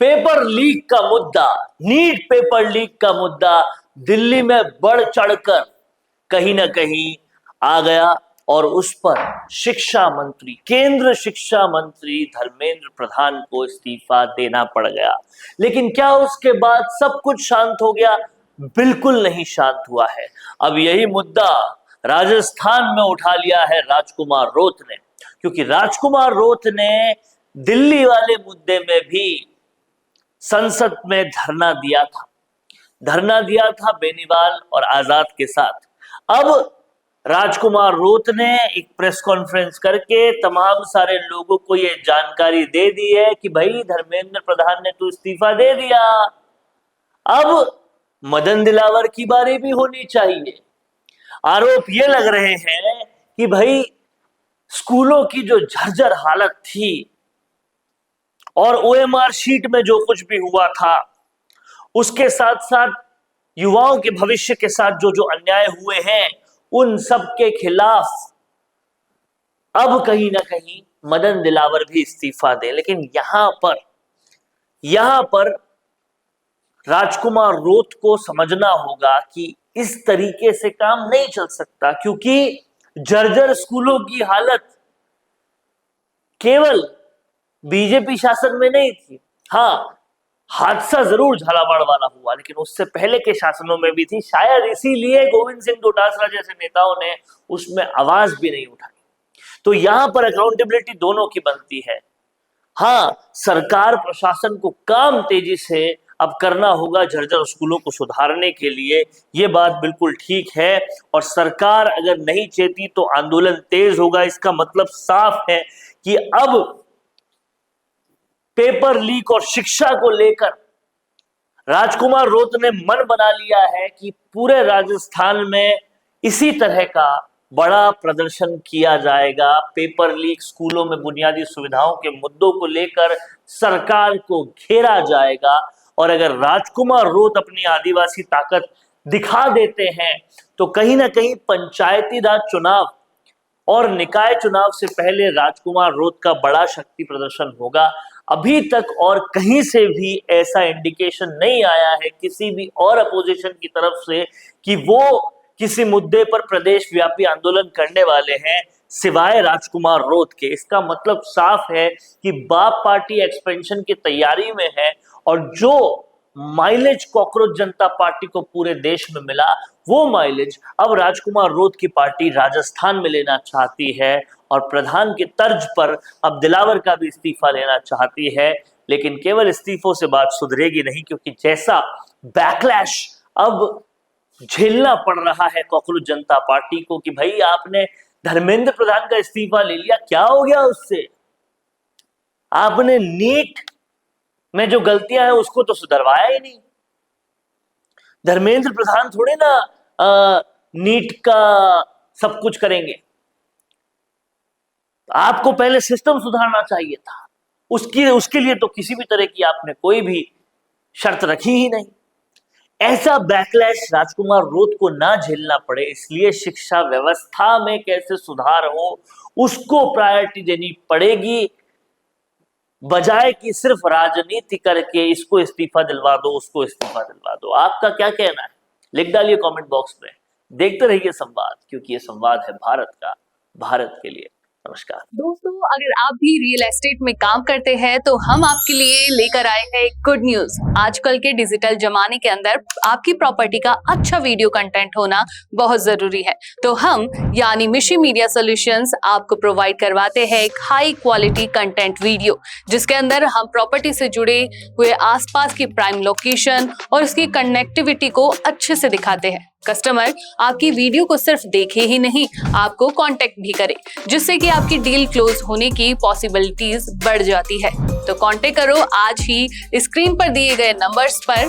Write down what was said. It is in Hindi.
पेपर लीक का मुद्दा, नीट पेपर लीक का मुद्दा दिल्ली में बढ़ चढ़कर कहीं ना कहीं आ गया और उस पर शिक्षा मंत्री, केंद्र शिक्षा मंत्री धर्मेंद्र प्रधान को इस्तीफा देना पड़ गया। लेकिन क्या उसके बाद सब कुछ शांत हो गया? बिल्कुल नहीं शांत हुआ है। अब यही मुद्दा राजस्थान में उठा लिया है राजकुमार रोत ने, क्योंकि राजकुमार रोत ने दिल्ली वाले मुद्दे में भी संसद में धरना दिया था बेनीवाल और आजाद के साथ। अब राजकुमार रोत ने एक प्रेस कॉन्फ्रेंस करके तमाम सारे लोगों को ये जानकारी दे दी है कि भाई धर्मेंद्र प्रधान ने तो इस्तीफा दे दिया, अब मदन दिलावर की बारी भी होनी चाहिए। आरोप ये लग रहे हैं कि भाई स्कूलों की जो जर्जर हालत थी और ओएमआर शीट में जो कुछ भी हुआ था, उसके साथ साथ युवाओं के भविष्य के साथ जो जो अन्याय हुए हैं, उन सब के खिलाफ अब कहीं ना कहीं मदन दिलावर भी इस्तीफा दे। लेकिन यहां पर राजकुमार रोत को समझना होगा कि इस तरीके से काम नहीं चल सकता, क्योंकि जर्जर स्कूलों की हालत केवल बीजेपी शासन में नहीं थी। हाँ, हादसा जरूर झालावाड़ वाला हुआ, लेकिन उससे पहले के शासनों में भी थी। शायद इसीलिए गोविंद सिंह डोटासरा जैसे नेताओं ने उसमें आवाज भी नहीं उठाई। तो यहां पर अकाउंटेबिलिटी दोनों की बनती है। हाँ, सरकार प्रशासन को काम तेजी से अब करना होगा जर्जर स्कूलों को सुधारने के लिए, ये बात बिल्कुल ठीक है। और सरकार अगर नहीं चेती तो आंदोलन तेज होगा। इसका मतलब साफ है कि अब पेपर लीक और शिक्षा को लेकर राजकुमार रोत ने मन बना लिया है कि पूरे राजस्थान में इसी तरह का बड़ा प्रदर्शन किया जाएगा। पेपर लीक, स्कूलों में बुनियादी सुविधाओं के मुद्दों को लेकर सरकार को घेरा जाएगा। और अगर राजकुमार रोत अपनी आदिवासी ताकत दिखा देते हैं तो कहीं ना कहीं पंचायती राज चुनाव और निकाय चुनाव से पहले राजकुमार रोत का बड़ा शक्ति प्रदर्शन होगा। अभी तक और कहीं से भी ऐसा इंडिकेशन नहीं आया है किसी भी और अपोजिशन की तरफ से कि वो किसी मुद्दे पर प्रदेश व्यापी आंदोलन करने वाले हैं सिवाय राजकुमार रोत के। इसका मतलब साफ है कि बाप पार्टी एक्सपेंशन की तैयारी में है और जो माइलेज कॉकरोच जनता पार्टी को पूरे देश में मिला, वो माइलेज अब राजकुमार रोत की पार्टी राजस्थान में लेना चाहती है और प्रधान के तर्ज पर अब दिलावर का भी इस्तीफा लेना चाहती है। लेकिन केवल इस्तीफों से बात सुधरेगी नहीं, क्योंकि जैसा बैकलैश अब झेलना पड़ रहा है कॉकरोच जनता पार्टी को कि भाई आपने धर्मेंद्र प्रधान का इस्तीफा ले लिया, क्या हो गया उससे? आपने नीट में जो गलतियां हैं उसको तो सुधरवाया ही नहीं। धर्मेंद्र प्रधान थोड़े ना नीट का सब कुछ करेंगे। आपको पहले सिस्टम सुधारना चाहिए था। उसके लिए तो किसी भी तरह की आपने कोई भी शर्त रखी ही नहीं। ऐसा बैकलैश राजकुमार रोत को ना झेलना पड़े, इसलिए शिक्षा व्यवस्था में कैसे सुधार हो उसको प्रायोरिटी देनी पड़ेगी, बजाय कि सिर्फ राजनीति करके इसको इस्तीफा दिलवा दो, उसको इस्तीफा दिलवा दो। आपका क्या कहना है? लिख डालिए कमेंट बॉक्स में। देखते रहिए संवाद, क्योंकि ये संवाद है भारत का, भारत के लिए। नमस्कार दोस्तों, अगर आप भी रियल एस्टेट में काम करते हैं तो हम आपके लिए लेकर आए हैं एक गुड न्यूज। आजकल के डिजिटल जमाने के अंदर आपकी प्रॉपर्टी का अच्छा वीडियो कंटेंट होना बहुत जरूरी है। तो हम यानी मिशी मीडिया सॉल्यूशंस आपको प्रोवाइड करवाते हैं एक हाई क्वालिटी कंटेंट वीडियो, जिसके अंदर हम प्रॉपर्टी से जुड़े हुए आसपास की प्राइम लोकेशन और उसकी कनेक्टिविटी को अच्छे से दिखाते हैं। कस्टमर आपकी वीडियो को सिर्फ देखे ही नहीं, आपको कांटेक्ट भी करे, जिससे कि आपकी डील क्लोज होने की पॉसिबिलिटीज बढ़ जाती है। तो कांटेक्ट करो आज ही स्क्रीन पर दिए गए नंबर्स पर।